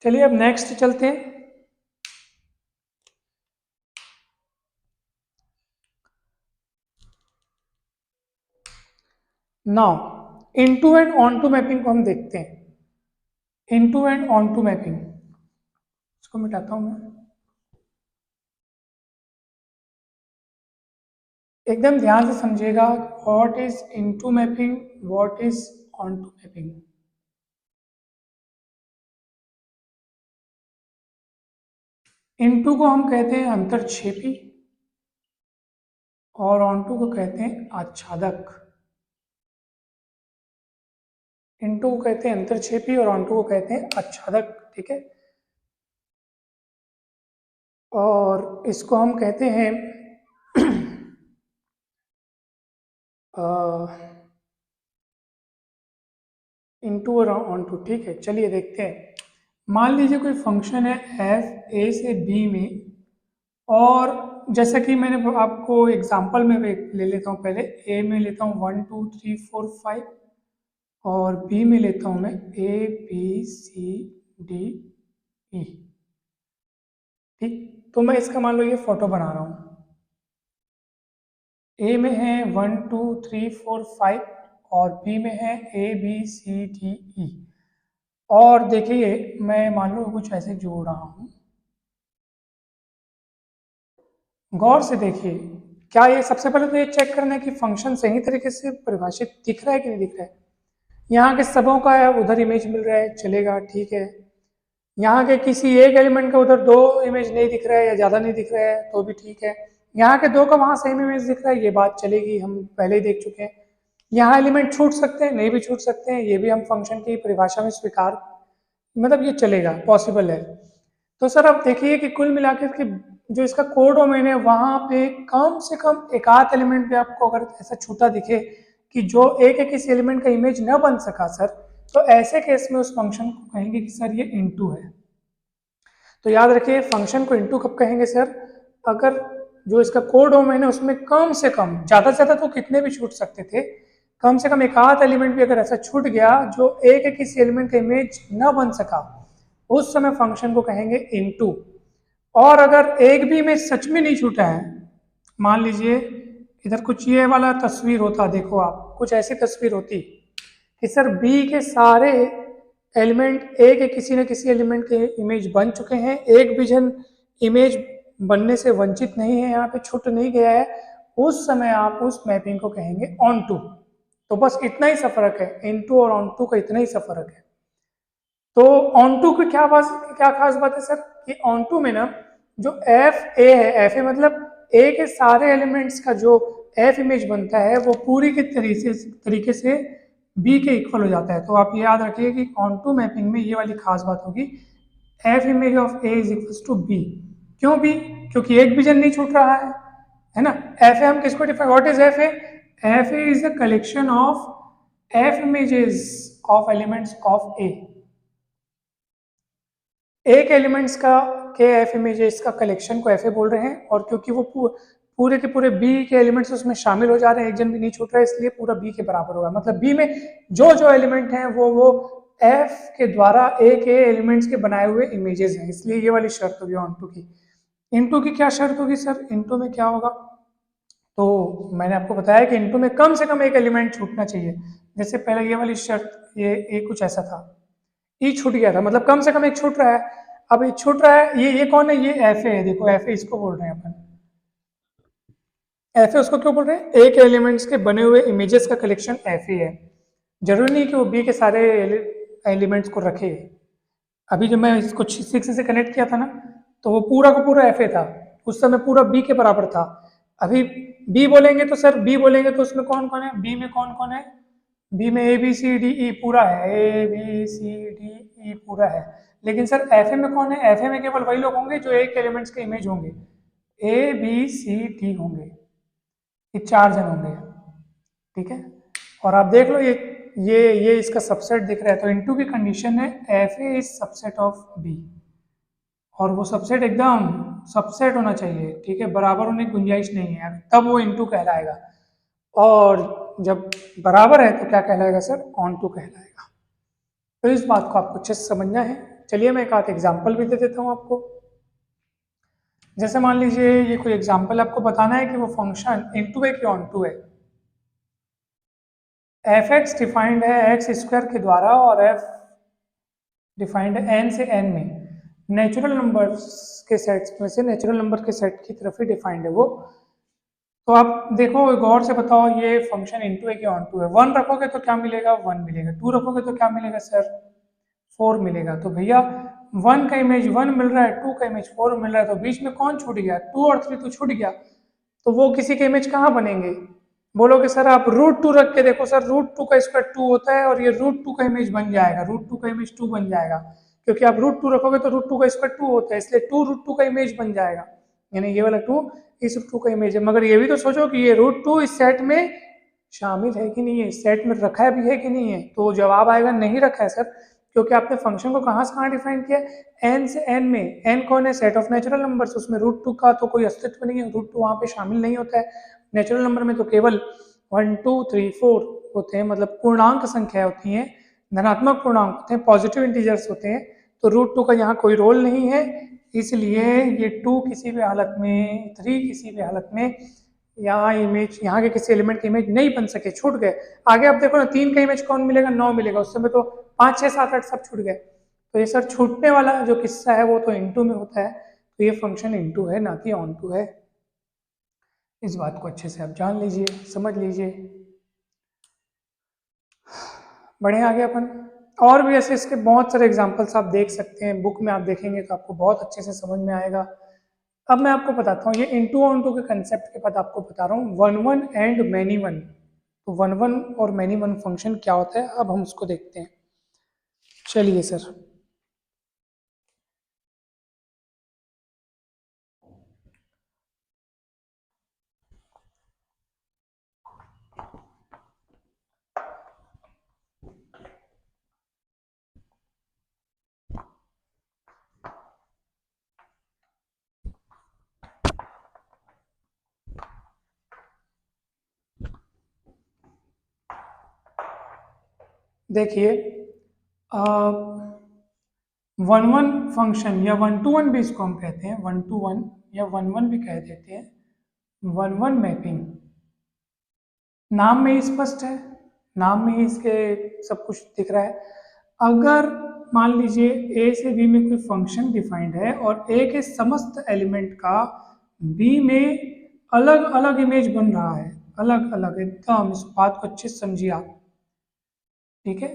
चलिए अब नेक्स्ट चलते हैं। Now into and onto mapping को हम देखते हैं। Into and onto mapping, इसको मिटाता हूं मैं। एकदम ध्यान से समझिएगा, what is into mapping, what is onto mapping. Into को हम कहते हैं अंतर्क्षेपी और ऑन टू को कहते हैं आच्छादक। इनटू को कहते हैं अंतर्क्षेपी और ऑन टू को कहते हैं आच्छादक, ठीक है। और इसको हम कहते हैं इनटू और ऑन टू, ठीक है। चलिए देखते हैं। मान लीजिए कोई फंक्शन है एफ ए से बी में, और जैसा कि मैंने आपको एग्जांपल में ले लेता हूँ, पहले ए में लेता हूँ 1 2 3 4 5 और बी में लेता हूँ मैं ए बी सी डी ई, ठीक। तो मैं इसका मान लो ये फोटो बना रहा हूँ। ए में है 1 2 3 4 5 और बी में है ए बी सी डी ई। और देखिए मैं मान लो कुछ ऐसे जोड़ रहा हूँ, गौर से देखिए। क्या ये सबसे पहले तो ये चेक करना है कि फंक्शन सही तरीके से परिभाषित दिख रहा है कि नहीं दिख रहा है। यहाँ के सबों का है उधर इमेज मिल रहा है, चलेगा, ठीक है। यहाँ के किसी एक एलिमेंट का उधर दो इमेज नहीं दिख रहा है या ज़्यादा नहीं दिख रहा है तो भी ठीक है। यहाँ के दो का वहाँ सेम इमेज दिख रहा है, ये बात चलेगी, हम पहले ही देख चुके हैं। यहाँ एलिमेंट छूट सकते हैं, नहीं भी छूट सकते हैं, ये भी हम फंक्शन की परिभाषा में स्वीकार, मतलब ये चलेगा, पॉसिबल है। तो सर अब देखिए कि कुल मिलाकर के जो इसका कोड डोमेन है वहाँ पे कम से कम एक आध एलिमेंट पे आपको अगर ऐसा छूटा दिखे कि जो एक एक इस एलिमेंट का इमेज न बन सका सर, तो ऐसे केस में उस फंक्शन को कहेंगे कि सर ये इनटू है। तो याद रखिए फंक्शन को इनटू कब कहेंगे सर, अगर जो इसका कोड डोमेन है उसमें कम से कम, ज़्यादा से ज़्यादा तो कितने भी छूट सकते थे, कम से कम एक आध एलिमेंट भी अगर ऐसा छूट गया जो एक एक इस एलिमेंट का इमेज न बन सका, उस समय फंक्शन को कहेंगे इनटू। और अगर एक भी इमेज सच में नहीं छूटा है, मान लीजिए इधर कुछ ये वाला तस्वीर होता, देखो आप कुछ ऐसी तस्वीर होती कि सर बी के सारे एलिमेंट ए के किसी न किसी एलिमेंट के इमेज बन चुके हैं, एक भी जन इमेज बनने से वंचित नहीं है, यहाँ पे छूट नहीं गया है, उस समय आप उस मैपिंग को कहेंगे ऑन टू। तो बस इतना ही सा फर्क है, इनटू और ऑन टू का इतना ही सा फर्क है। तो ऑन टू की क्या खास बात है सर कि ऑन टू में ना जो एफ ए है, एफ ए मतलब ए के सारे एलिमेंट्स का जो एफ इमेज बनता है वो पूरी के तरीके से बी के इक्वल हो जाता है। तो आप ये याद रखिए कि ऑन टू मैपिंग में ये वाली खास बात होगी, F image of A is equal to B. क्यों बी? क्योंकि एक भी जन नहीं छूट रहा है ना। एफ ए हम किसको define, what is f A? F A is the collection of f images of elements of A. एक एलिमेंट्स का के एफ इमेजेस का कलेक्शन को एफ ए बोल रहे हैं, और क्योंकि वो पूरे के पूरे बी के एलिमेंट्स उसमें शामिल हो जा रहे हैं, एक जन भी नहीं छूट रहा है, इसलिए पूरा बी के बराबर होगा। मतलब बी में जो जो एलिमेंट हैं वो एफ के द्वारा ए के एलिमेंट्स के बनाए हुए इमेजेस हैं, इसलिए ये वाली शर्त होगी ऑन टू की। इनटू की क्या शर्त होगी सर? इनटू में क्या होगा, तो मैंने आपको बताया कि इनटू में कम से कम एक एलिमेंट छूटना चाहिए। जैसे पहले ये वाली शर्त, ये कुछ ऐसा था, ई छूट गया था, मतलब कम से कम एक छूट रहा है। अब ये छूट रहा है, ये कौन है? ये एफ ए है। देखो एफ ए इसको बोल रहे हैं अपन, एफ ए उसको क्यों बोल रहे हैं? एक एलिमेंट्स के बने हुए इमेजेस का कलेक्शन एफ ए है। जरूरी नहीं कि वो बी के सारे एलिमेंट्स को रखे। अभी जब मैं इसको 6 से कनेक्ट किया था ना, तो वो पूरा का पूरा एफ ए था, उस समय पूरा बी के बराबर था। अभी बी बोलेंगे तो सर, बी बोलेंगे तो उसमें कौन कौन है, बी में कौन कौन है, बी में ए बी सी डी ई पूरा है, ए बी सी डी ई पूरा है। लेकिन सर एफ ए में कौन है, एफ ए में केवल वही लोग होंगे जो एक एलिमेंट्स के इमेज होंगे, ए बी सी डी होंगे, ये 4 जन होंगे, ठीक है। और आप देख लो ये इसका सबसेट दिख रहा है, तो इनटू की कंडीशन है F A is subset of B, और वो सबसेट एकदम सबसेट होना चाहिए, ठीक है, बराबर होने की गुंजाइश नहीं है, तब वो इनटू कहलाएगा। और जब बराबर है तो क्या कहलाएगा सर, ऑन टू कहलाएगा। तो इस बात को आपको अच्छे से समझना है। चलिए मैं एक आध एग्जाम्पल भी दे देता हूँ आपको। जैसे मान लीजिए ये कोई एग्जाम्पल आपको बताना है कि वो फंक्शन इनटू है कि ऑन टू है। एफ एक्स डिफाइंड है एक्स स्क्वायर के द्वारा और एफ डिफाइंड है एन से एन में, नेचुरल नंबर्स के सेट्स में से नेचुरल नंबर के सेट की तरफ ही डिफाइंड है वो। तो आप देखो गौर से बताओ ये फंक्शन इनटू है कि ऑन टू है। 1 रखोगे तो क्या मिलेगा, 1 मिलेगा, 2 रखोगे तो क्या मिलेगा सर, 4 मिलेगा। तो भैया 1 का इमेज 1 मिल रहा है, 2 का इमेज 4 मिल रहा है, तो बीच में कौन छूट गया, 2 और 3 तो छूट गया। तो वो किसी के इमेज कहाँ बनेंगे, बोलोगे सर आप रूट 2 रख के देखो, सर रूट 2 का स्क्वायर 2 होता है और ये रूट 2 का इमेज बन जाएगा, रूट 2 का इमेज 2 बन जाएगा, क्योंकि आप रूट 2 रखोगे तो रूट 2 का स्क्वायर 2 होता है, इसलिए 2 रूट 2 का इमेज बन जाएगा, यानी ये वाला 2 इस रूट 2 का इमेज है। मगर ये भी तो सोचो कि ये रूट 2 इस सेट में शामिल है कि नहीं है, इस सेट में रखा भी है कि नहीं है, तो जवाब आएगा नहीं रखा है सर, क्योंकि आपने फंक्शन को कहाँ से कहाँ डिफाइन किया, एन से एन में। एन कौन है, सेट ऑफ नेचुरल नंबर्स, उसमें रूट 2 का तो कोई अस्तित्व नहीं है, रूट 2 वहाँ पे शामिल नहीं होता है। नेचुरल नंबर में तो केवल 1 2 3 4 होते हैं, मतलब पूर्णांक संख्या होती हैं, धनात्मक पूर्णांक होते हैं, पॉजिटिव इंटीजर्स होते हैं, तो रूट 2 का यहाँ कोई रोल नहीं है, इसलिए ये 2 किसी भी हालत में, 3 किसी भी हालत में यहाँ इमेज, यहाँ के किसी एलिमेंट की इमेज नहीं बन सके, छूट गए। आगे आप देखो ना 3 का इमेज कौन मिलेगा, 9 मिलेगा, उस समय तो 5 6 7 8 सब छूट गए। तो ये सर छूटने वाला जो किस्सा है वो तो इनटू में होता है, तो ये फंक्शन इनटू है ना कि ऑन टू है। इस बात को अच्छे से आप जान लीजिए, समझ लीजिए। बढ़े आगे अपन, और भी ऐसे इसके बहुत सारे एग्जांपल्स आप देख सकते हैं, बुक में आप देखेंगे तो आपको बहुत अच्छे से समझ में आएगा। अब मैं आपको बताता हूँ ये इनटू ऑन टू के कंसेप्ट के बाद आपको बता रहा हूँ one one and many one. तो वन वन और मैनी वन फंक्शन क्या होता है, अब हम उसको देखते हैं। चलिए सर, देखिए वन वन फंक्शन या वन टू वन भी इसको हम कहते हैं, वन टू वन या वन वन भी कह देते हैं, वन वन मैपिंग। नाम में ही स्पष्ट है, नाम में ही इसके सब कुछ दिख रहा है। अगर मान लीजिए ए से बी में कोई फंक्शन डिफाइंड है और ए के समस्त एलिमेंट का बी में अलग अलग इमेज बन रहा है, अलग अलग एकदम, इस बात को अच्छे से समझिए आप, ठीक है।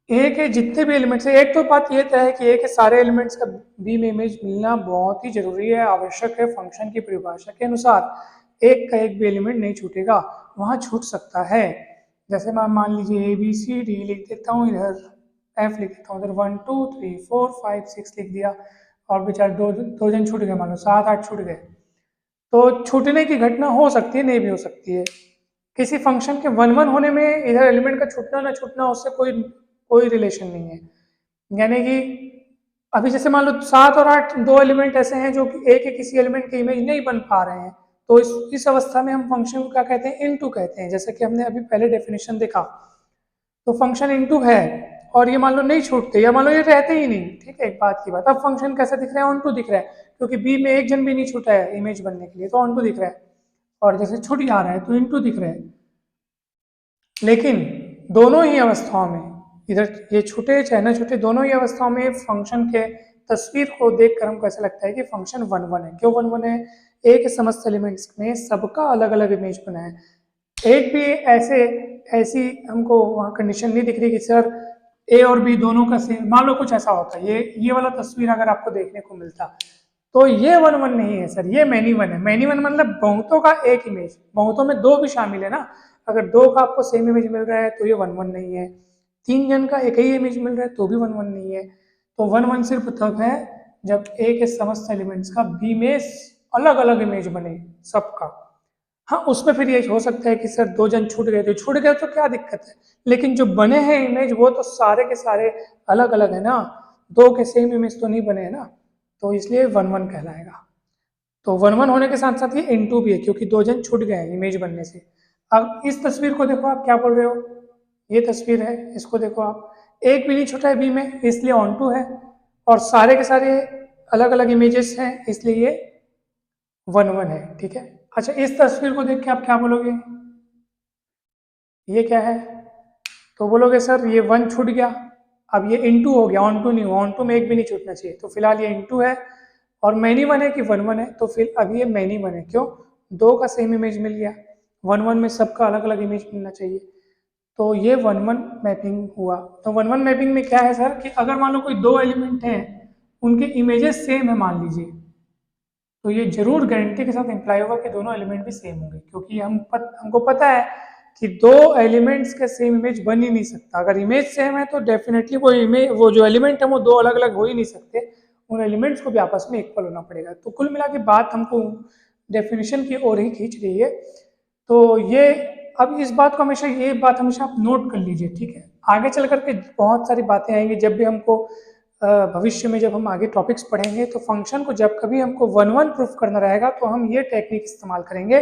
ए के जितने भी एलिमेंट्स है, एक तो बात ये तय है कि ए के सारे एलिमेंट्स का बी में इमेज मिलना बहुत ही जरूरी है, आवश्यक है, फंक्शन की परिभाषा के अनुसार एक का एक भी एलिमेंट नहीं छूटेगा, वहां छूट सकता है। जैसे मैं मान लीजिए ए बी सी डी लिख देता हूँ, इधर एफ लिख देता हूँ, इधर 1 2 3 4 5 6 लिख दिया, और बेचारे दो जन छूट गए, मान लो 7 8 छूट गए। तो छूटने की घटना हो सकती है, नहीं भी हो सकती है। किसी फंक्शन के वन वन होने में इधर एलिमेंट का छूटना ना छूटना उससे कोई कोई रिलेशन नहीं है। यानी कि अभी जैसे मान लो 7 और 8 दो एलिमेंट ऐसे हैं जो कि ए के किसी एलिमेंट के इमेज नहीं बन पा रहे हैं, तो इस अवस्था में हम फंक्शन को क्या कहते हैं, इनटू कहते हैं, जैसे कि हमने अभी पहले डेफिनेशन देखा। तो फंक्शन इनटू है और ये मान लो नहीं छूटते, या मान लो ये रहते ही नहीं, ठीक है, एक बात की बात। अब फंक्शन कैसे दिख रहा है, ऑन टू दिख रहा है, क्योंकि बी में एक जन भी नहीं छूटा है इमेज बनने के लिए, तो ऑन टू दिख रहा है। और जैसे छूट जा रहा है तो इनटू दिख रहा है। लेकिन दोनों ही अवस्थाओं में, इधर ये छूटे चाहे ना छूटे, दोनों ही अवस्थाओं में फंक्शन के तस्वीर को देखकर हमको ऐसा लगता है कि फंक्शन वन वन है। क्यों वन वन है, ए के समस्त एलिमेंट्स में सबका अलग अलग इमेज बना है। एक भी ऐसी हमको वहाँ कंडीशन नहीं दिख रही कि सर ए और बी दोनों का सेम, मान लो कुछ ऐसा होता है, ये वाला तस्वीर अगर आपको देखने को मिलता, तो ये वन वन नहीं है सर, ये मैनी वन है। मैनी वन मतलब बहुतों का एक इमेज, बहुतों में दो भी शामिल है ना। अगर दो का आपको सेम इमेज मिल रहा है तो ये वन वन नहीं है। तीन जन का एक ही इमेज मिल रहा है तो भी वन वन नहीं है। तो वन वन सिर्फ तब है जब ए के समस्त एलिमेंट्स का बी में अलग अलग इमेज बने सबका। हाँ, उसमें फिर ये हो सकता है कि सर दो जन छूट गए, तो छूट गए तो क्या दिक्कत है, लेकिन जो बने हैं इमेज वो तो सारे के सारे अलग अलग है ना, दो के सेम इमेज तो नहीं बने हैं ना, तो इसलिए वन वन कहलाएगा। तो वन वन होने के साथ साथ ये इनटू भी है क्योंकि दो जन छूट गए हैं इमेज बनने से। अब इस तस्वीर को देखो, आप क्या बोल रहे हो, ये तस्वीर है, इसको देखो आप, एक भी नहीं छूटा है बी में इसलिए ऑन टू है, और सारे के सारे अलग अलग इमेजेस हैं इसलिए ये वन वन है। ठीक है, अच्छा इस तस्वीर को देख के आप क्या बोलोगे, ये क्या है, तो बोलोगे सर ये वन छूट गया, अब ये इनटू हो गया, ऑन टू नहीं हुआ, ऑन टू में एक भी नहीं छूटना चाहिए, तो फिलहाल ये इनटू है। और मैनी वन है कि वन वन है, तो फिर अब ये मैनी वन है, क्यों, दो का सेम इमेज मिल गया, वन वन में सबका अलग अलग इमेज मिलना चाहिए, तो ये वन वन मैपिंग हुआ। तो वन वन मैपिंग में क्या है सर कि अगर मान लो कोई दो एलिमेंट हैं, उनके इमेजेस सेम है मान लीजिए, तो ये जरूर गारंटी के साथ इंप्लाई होगा कि दोनों एलिमेंट भी सेम होंगे, क्योंकि हमको पता है कि दो एलिमेंट्स के सेम इमेज बन ही नहीं सकता। अगर इमेज सेम है तो डेफिनेटली वो जो एलिमेंट है वो दो अलग अलग हो ही नहीं सकते, उन एलिमेंट्स को भी आपस में इक्वल होना पड़ेगा। तो कुल मिला के बात हमको डेफिनेशन की ओर ही खींच रही है। तो ये, अब इस बात को हमेशा, ये बात हमेशा आप नोट कर लीजिए, ठीक है। आगे चल करके बहुत सारी बातें आएंगी, जब भी हमको भविष्य में जब हम आगे टॉपिक्स पढ़ेंगे तो फंक्शन को जब कभी हमको वन वन प्रूफ करना रहेगा तो हम ये टेक्निक इस्तेमाल करेंगे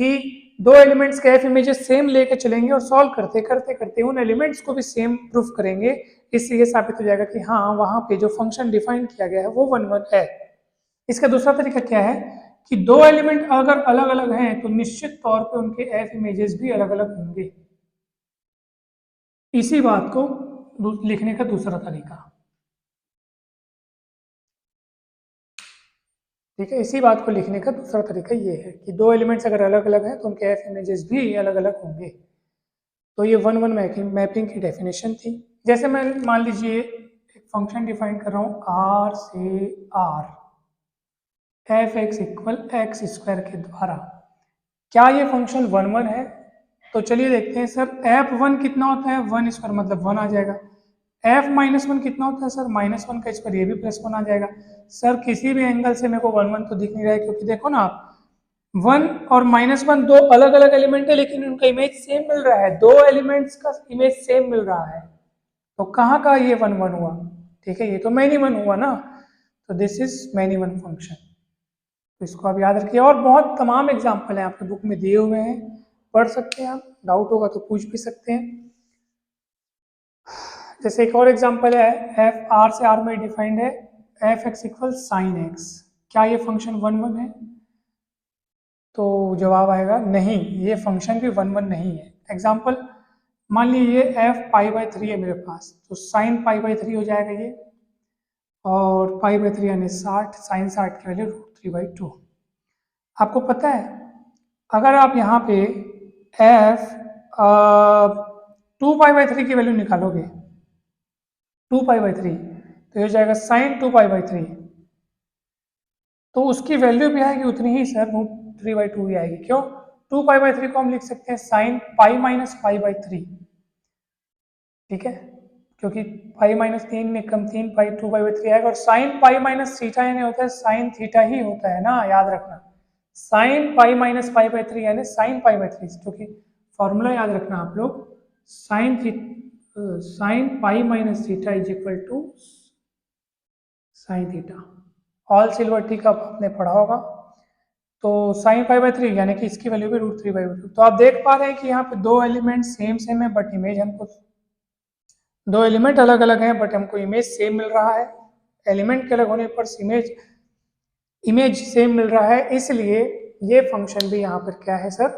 कि दो एलिमेंट्स के एफ इमेजेस सेम लेके चलेंगे और सॉल्व करते करते करते उन एलिमेंट्स को भी सेम प्रूफ करेंगे। इससे ये साबित हो जाएगा कि हाँ, वहाँ पे जो फंक्शन डिफाइन किया गया है वो वन वन है। इसका दूसरा तरीका क्या है कि दो एलिमेंट अगर अलग अलग हैं तो निश्चित तौर पे उनके एफ इमेजेस भी अलग अलग होंगे। इसी बात को लिखने का दूसरा तरीका, ठीक है, इसी बात को लिखने का दूसरा तरीका ये है कि दो एलिमेंट्स अगर अलग अलग हैं तो उनके एफ इमेजेस भी अलग अलग होंगे। तो ये वन वन मैपिंग की डेफिनेशन थी। जैसे मैं मान लीजिए एक फंक्शन डिफाइन कर रहा हूँ आर से R F X equal x square के द्वारा, क्या ये फंक्शन वन वन है? तो चलिए देखते हैं सर, एफ वन कितना होता है, वन स्क्वायर मतलब वन आ जाएगा। एफ माइनस वन कितना होता है सर, माइनस वन का स्क्वायर, ये भी प्लस वन आ जाएगा। सर किसी भी एंगल से मेरे को वन वन तो दिख नहीं रहा है, क्योंकि देखो ना आप, वन और माइनस वन दो अलग अलग एलिमेंट है लेकिन उनका इमेज सेम मिल रहा है, दो एलिमेंट्स का इमेज सेम मिल रहा है, तो कहाँ का ये वन वन हुआ? ठीक है, ये तो मैनी वन हुआ ना, तो this is many one function. तो इसको आप याद रखिए, और बहुत तमाम एग्जाम्पल हैं आपके बुक में दिए हुए हैं, पढ़ सकते हैं आप, डाउट होगा तो पूछ भी सकते हैं। जैसे एक और एग्जाम्पल है, एफ आर से आर में डिफाइंड है F X equal sine x, क्या ये फंक्शन वन वन है? तो जवाब आएगा नहीं, ये फंक्शन भी वन वन नहीं है। एग्जाम्पल, मान लीजिए एफ पाई बाई थ्री है मेरे पास, तो साइन पाई बाई थ्री हो जाएगा ये, और पाई बाई थ्री यानी 60, साइन 60 की value root three by two. आपको पता है अगर आप यहाँ पे f two pi by three की वैल्यू निकालोगे, टू पाई बाई थ्री, तो ये हो जाएगा sine two pi by three, तो उसकी वैल्यू भी आएगी उतनी ही sir, root three by two ही आएगी। क्यों? टू पाई बाई थ्री को हम लिख सकते हैं sign pi minus pi by three, ठीक है, क्योंकि पाई माइनस तीन में कम तीन पाई, टू पाई बाई थ्री आएगा, और साइन पाई माइनस थीटा यानी होता है साइन थीटा ही होता है ना, याद रखना, sine pi minus pi by three यानी साइन पाई बाई थ्री, क्योंकि फॉर्मूला याद रखना आप लोग, sine pi minus theta is equal to sine theta, all silver tea का आपने पढ़ा होगा। तो साइन पाई बाई थ्री यानी कि इसकी वैल्यू भी रूट थ्री बाई टू। तो आप देख पा रहे हैं कि यहाँ पे दो एलिमेंट सेम सेम है बट इमेज हमको, दो एलिमेंट अलग अलग हैं बट हमको इमेज सेम मिल रहा है, एलिमेंट के अलग होने पर इमेज सेम मिल रहा है, इसलिए ये फंक्शन भी यहाँ पर क्या है सर,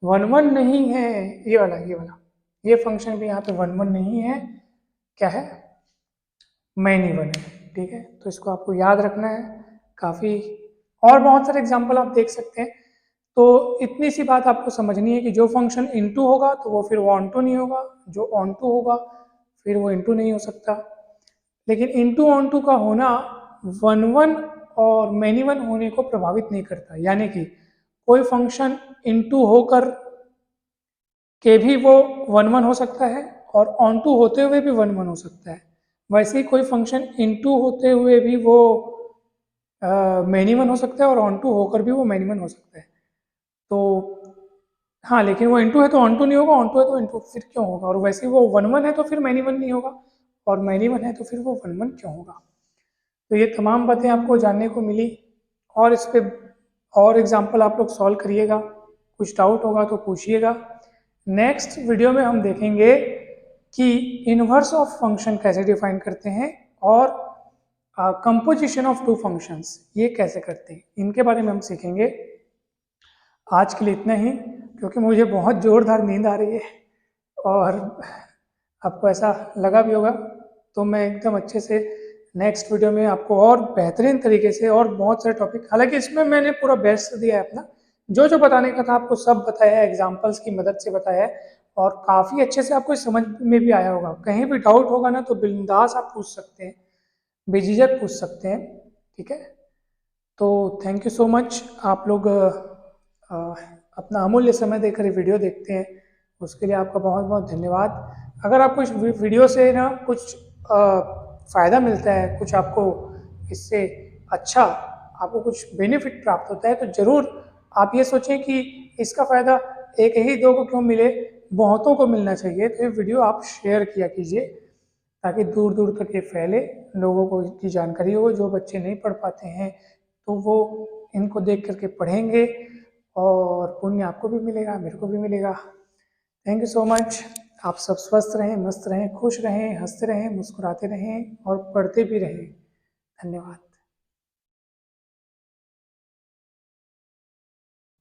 वन वन नहीं है, ये वाला ये फंक्शन भी यहाँ पे वन वन नहीं है, क्या है, मैनी वन है। ठीक है, तो इसको आपको याद रखना है। काफ़ी और बहुत सारे एग्जाम्पल आप देख सकते हैं। तो इतनी सी बात आपको समझनी है कि जो फंक्शन इनटू होगा तो वो फिर वो ऑन टू नहीं होगा, जो ऑन टू होगा फिर वो इनटू नहीं हो सकता। लेकिन इनटू ऑन टू का होना वन वन और मैनी वन होने को प्रभावित नहीं करता। यानी कि कोई फंक्शन इनटू होकर के भी वो 1 1 हो सकता है और ऑन टू होते हुए भी 1 1 हो सकता है। वैसे ही कोई फंक्शन इनटू होते हुए भी वो मैनी वन हो सकता है और ऑन टू होकर भी वो मैनी वन हो सकता है। तो हाँ, लेकिन वो इनटू है तो ऑन टू नहीं होगा, ऑन टू है तो इनटू फिर क्यों होगा? और वैसे ही वो 1 1 है तो फिर मैनी वन नहीं होगा, और मैनी वन है तो फिर वो 1 1 क्यों होगा? तो ये तमाम बातें आपको जानने को मिली, और इस पे और एग्जाम्पल आप लोग सॉल्व करिएगा। कुछ डाउट होगा तो पूछिएगा। नेक्स्ट वीडियो में हम देखेंगे कि इनवर्स ऑफ फंक्शन कैसे डिफाइन करते हैं और कंपोजिशन ऑफ टू फंक्शंस ये कैसे करते हैं, इनके बारे में हम सीखेंगे। आज के लिए इतना ही, क्योंकि मुझे बहुत ज़ोरदार नींद आ रही है और आपको ऐसा लगा भी होगा। तो मैं एकदम अच्छे से नेक्स्ट वीडियो में आपको और बेहतरीन तरीके से और बहुत सारे टॉपिक, हालांकि इसमें मैंने पूरा बेस्ट दिया है अपना, जो जो बताने का था आपको सब बताया है, एग्जाम्पल्स की मदद से बताया है, और काफ़ी अच्छे से आपको समझ में भी आया होगा। कहीं भी डाउट होगा ना तो बिंदास आप पूछ सकते हैं, बेझिझक पूछ सकते हैं। ठीक है, तो थैंक यू सो मच। आप लोग अपना अमूल्य समय देकर ये वीडियो देखते हैं, उसके लिए आपका बहुत बहुत धन्यवाद। अगर आपको इस वीडियो से ना कुछ फ़ायदा मिलता है, कुछ आपको इससे अच्छा आपको कुछ बेनिफिट प्राप्त होता है, तो ज़रूर आप ये सोचें कि इसका फ़ायदा एक ही दो को क्यों मिले, बहुतों को मिलना चाहिए। तो ये वीडियो आप शेयर किया कीजिए ताकि दूर दूर तक ये फैले, लोगों को इसकी जानकारी हो। जो बच्चे नहीं पढ़ पाते हैं तो वो इनको देख करके पढ़ेंगे, और पुण्य आपको भी मिलेगा, मेरे को भी मिलेगा। Thank you so much. आप सब स्वस्थ रहें, मस्त रहें, खुश रहें, हंसते रहें, मुस्कुराते रहें और पढ़ते भी रहें। धन्यवाद।